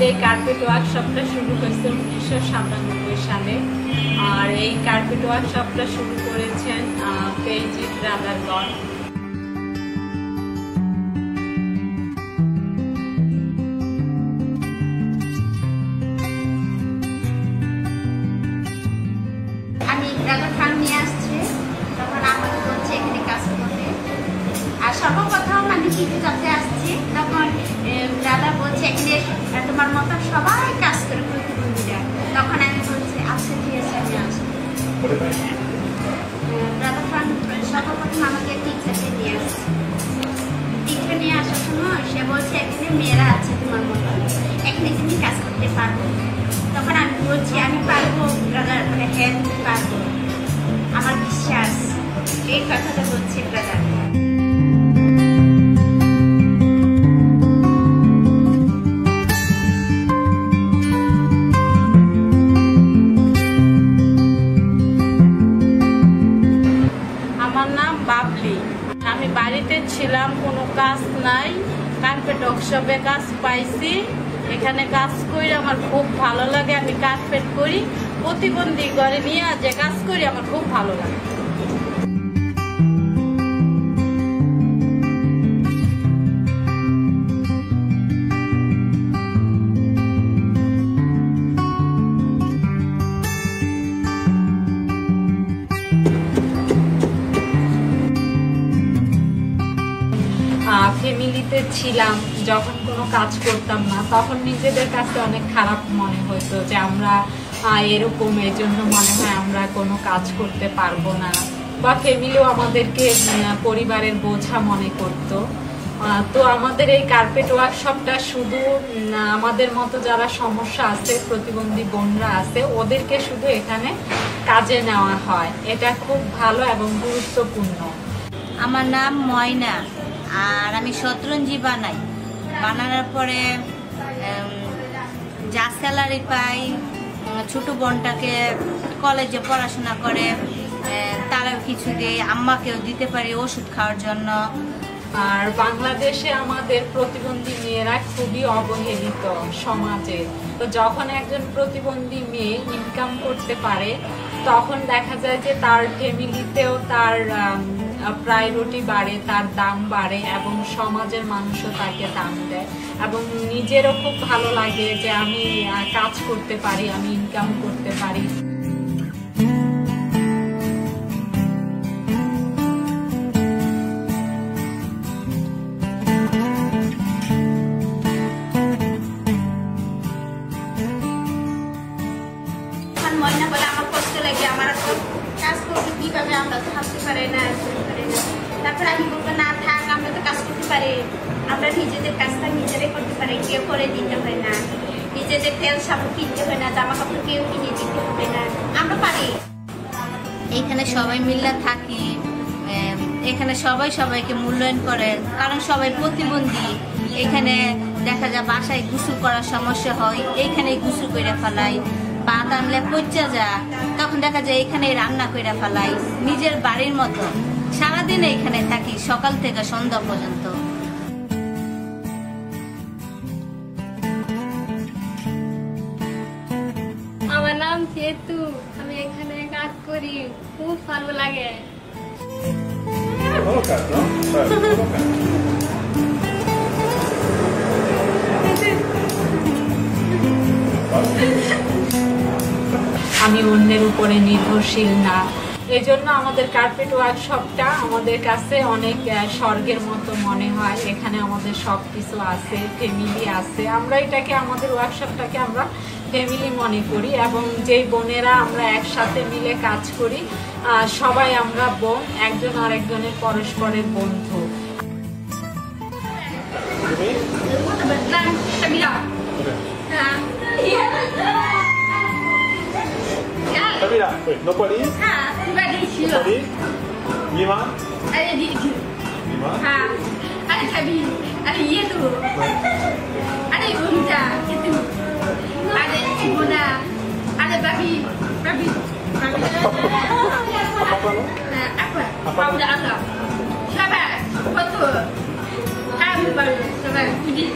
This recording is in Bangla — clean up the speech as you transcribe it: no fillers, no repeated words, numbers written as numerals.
আমাদের এই কার্পেট ওয়ার্কশপটা শুরু হয়েছে 1997 সালে। আর এই কার্পেট ওয়ার্কশপটা শুরু করেছেন পেইজি ব্রাদারগণ। আমি ব্রাদার ফার্ম নিয়ে আসছি, তখন আমাকে বলছে এখানে কাজ করতে। আর সর্বপ্রথম আমি কিছু যাতে আসছি, তখন ব্রাদার বলছে এখানে তোমার মতো সবাই কাজ করে প্রতিবন্ধীরা। তখন আমি বলছি আচ্ছা ঠিক আছে আমি আসবো। ব্রাদার ফার্ম সর্বপ্রথম আমাকে টিচারকে নিয়ে আসছে। টিচার নিয়ে আসার সময় সে বলছে এখানে মেয়েরা আছে তোমার মতো, এখানে তুমি কাজ করতে পারবো। তখন আমি বলছি আমি পারবো ব্রাদার, মানে হেল্প পারবো, আমার বিশ্বাস, এই কথাটা বলছি ব্রাদার। আমার নাম বাবলি। আমি বাড়িতে ছিলাম, কোনো কাজ নাই, কার্পেট ওয়ার্কশপে কাজ পাইছি। এখানে কাজ করি আমার খুব ভালো লাগে। আমি কার্পেট করি, প্রতিবন্ধী ঘরে নিয়ে যে কাজ করি আমার খুব ভালো লাগে। ফ্যামিলিতে ছিলাম, যখন কোনো কাজ করতাম না তখন নিজেদের কাছে অনেক খারাপ মনে হতো যে আমরা এরকম, এই জন্য মনে হয় আমরা কোনো কাজ করতে পারবো না, বা ফ্যামিলিও আমাদেরকে পরিবারের বোঝা মনে করতো। তো আমাদের এই কার্পেট ওয়ার্কশপটা শুধু আমাদের মতো যারা সমস্যা আছে, প্রতিবন্ধী বোনরা আছে, ওদেরকে শুধু এখানে কাজে নেওয়া হয়। এটা খুব ভালো এবং গুরুত্বপূর্ণ। আমার নাম ময়না, আর আমি শতরঞ্জি বানাই। বানানোর পরে যা স্যালারি পাই, ছোট বোনটাকে কলেজে পড়াশোনা করে তারাও কিছু দিই, আম্মাকেও দিতে পারি ওষুধ খাওয়ার জন্য। আর বাংলাদেশে আমাদের প্রতিবন্ধী মেয়েরা খুবই অবহেলিত সমাজে। তো যখন একজন প্রতিবন্ধী মেয়ে ইনকাম করতে পারে, তখন দেখা যায় যে তার ফ্যামিলিতেও তার প্রায়োরিটি বাড়ে, তার দাম বাড়ে, এবং সমাজের মানুষও তাকে দাম দেয়, এবং নিজেরও খুব ভালো লাগে যে আমি কাজ করতে পারি, আমি ইনকাম করতে পারি। ময়না বলে আমার কষ্ট লাগে, আমার কাজ করতে কিভাবে, আমরা তো হাসতে পারি না। তারপরে আমি বলবো না থাক, আমরা তো কাজ করতে পারি, আমরা নিজেদের কাজটা নিজেরাই করতে পারি, কেউ করে দিতে হয় না, নিজেদের তেল সাবান কিনতে হয় না, জামা কাপড় কেউ কিনে দিতে হবে না, আমরা পারি। এখানে সবাই মিলে থাকি, এখানে সবাই সবাইকে মূল্যায়ন করে, কারণ সবাই প্রতিবন্ধী। এখানে দেখা যায় বাসায় গোসল করার সমস্যা হয়, এইখানে গোসল করে ফেলাই, পা টানলে পচা যা, তখন দেখা যায় এখানে রান্না করে ফেলাই, নিজের বাড়ির মতো। সারাদিন এখানে থাকি, সকাল থেকে সন্ধ্যা পর্যন্ত। আমার নাম সেতু, আমি এখানে কাজ করি, খুব ভালো লাগে। আমি অন্যের উপরে নির্ভরশীল না, এই জন্য আমাদের কার্পেট ওয়ার্কশপটা আমাদের কাছে অনেক স্বর্গের মতো মনে হয়। এখানে আমাদের সবকিছু আছে, ফ্যামিলি আছে, আমরা এটাকে, আমাদের ওয়ার্কশপটাকে আমরা ফ্যামিলি মনে করি, এবং যেই বোনেরা আমরা একসাথে মিলে কাজ করি, সবাই আমরা বোন, একজন আরেকজনের পরস্পরের বন্ধু। Sabila, no può lì? No lì? Lima? Ada di Lima? ada tabi, ada itu, ada unta itu, ada ibuna, ada babi. Apa lo? Apa? Apa udah ada? Siapa? Foto. Kami baru, coba ini.